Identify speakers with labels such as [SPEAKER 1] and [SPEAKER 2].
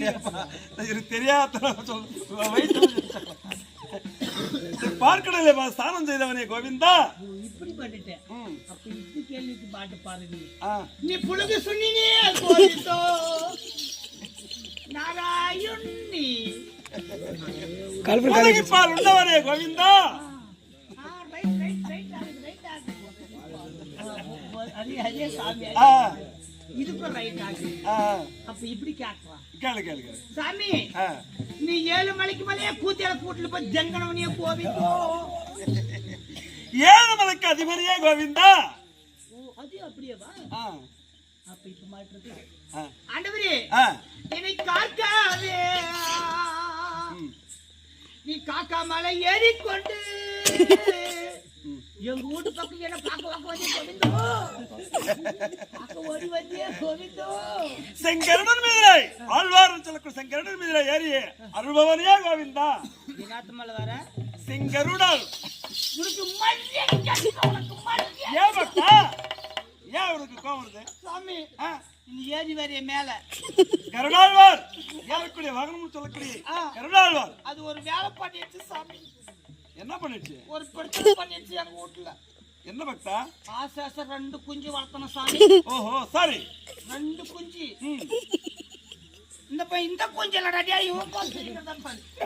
[SPEAKER 1] எனக்கு தெரியாத பார்க்கடலே ஸ்நானம் செய்தவனே கோவிந்தா.
[SPEAKER 2] இப்படி பண்ணிட்டேன். அப்ப இப்படி கேள்விக்கு பாட்டு பாருங்க. நீ புழுகு சொன்னீனே கோவிந்தோ நாராயணி
[SPEAKER 1] பால் உண்டவனே கோவிந்தா.
[SPEAKER 2] அதே சாமி இதுக்கு ரைட் ஆகுது. அப்ப இப்படி கேட்கலாம்.
[SPEAKER 1] கேளு கேளு கேளு
[SPEAKER 2] சாமி. நீ 7 மலைக்கு மேலேயே கூத்தியால கூட்டுல போய் ஜங்கனவனியே கோவிந்தோ.
[SPEAKER 1] 7 மலைக்கு அதிபதியே கோவிந்தா.
[SPEAKER 2] அது அப்படியேவா? அப்ப இப்ப மாட்டுறது ஆண்டவரே என்னை காக்காதே. நீ காக்கா மலை ஏறிக்கொண்டு எங்க வீட்டு பக்கம் என்ன பார்க்க வந்து கோவிந்தோ. பார்க்க ஓடி வந்தே கோவிந்தோ.
[SPEAKER 1] செங்கருடன் மீதிலே ஆழ்வார் சொல்லக்கூடிய செங்கருடன் மீதிலே ஏறி அருள்பவனியா கோவிந்தா.
[SPEAKER 2] தினாத்து மலை வர
[SPEAKER 1] செங்கருடல்
[SPEAKER 2] உனக்கு மரியாதை உனக்கு மரியாதை.
[SPEAKER 1] ஏன் பக்தா ஏன் உனக்கு கோவம் வருது?
[SPEAKER 2] சாமி நீ ஏறி வரைய மேல
[SPEAKER 1] கருடாழ்வார் ஏறக்கூடிய வாகனம் சொல்லக்கூடிய கருடாழ்வார்
[SPEAKER 2] அது ஒரு வேலை பண்ணிடுச்சு சாமி.
[SPEAKER 1] என்ன பண்ணிடுச்சு? ஒரு
[SPEAKER 2] பிரச்சனை பண்ணிடுச்சு எங்க வீட்டுல.
[SPEAKER 1] என்ன பக்தா?
[SPEAKER 2] ஆசை 2 குஞ்சு வளர்த்தன சாமி.
[SPEAKER 1] ஓஹோ சரி
[SPEAKER 2] 2 குஞ்சு. இந்த குஞ்சு இல்லடா இவன் பால்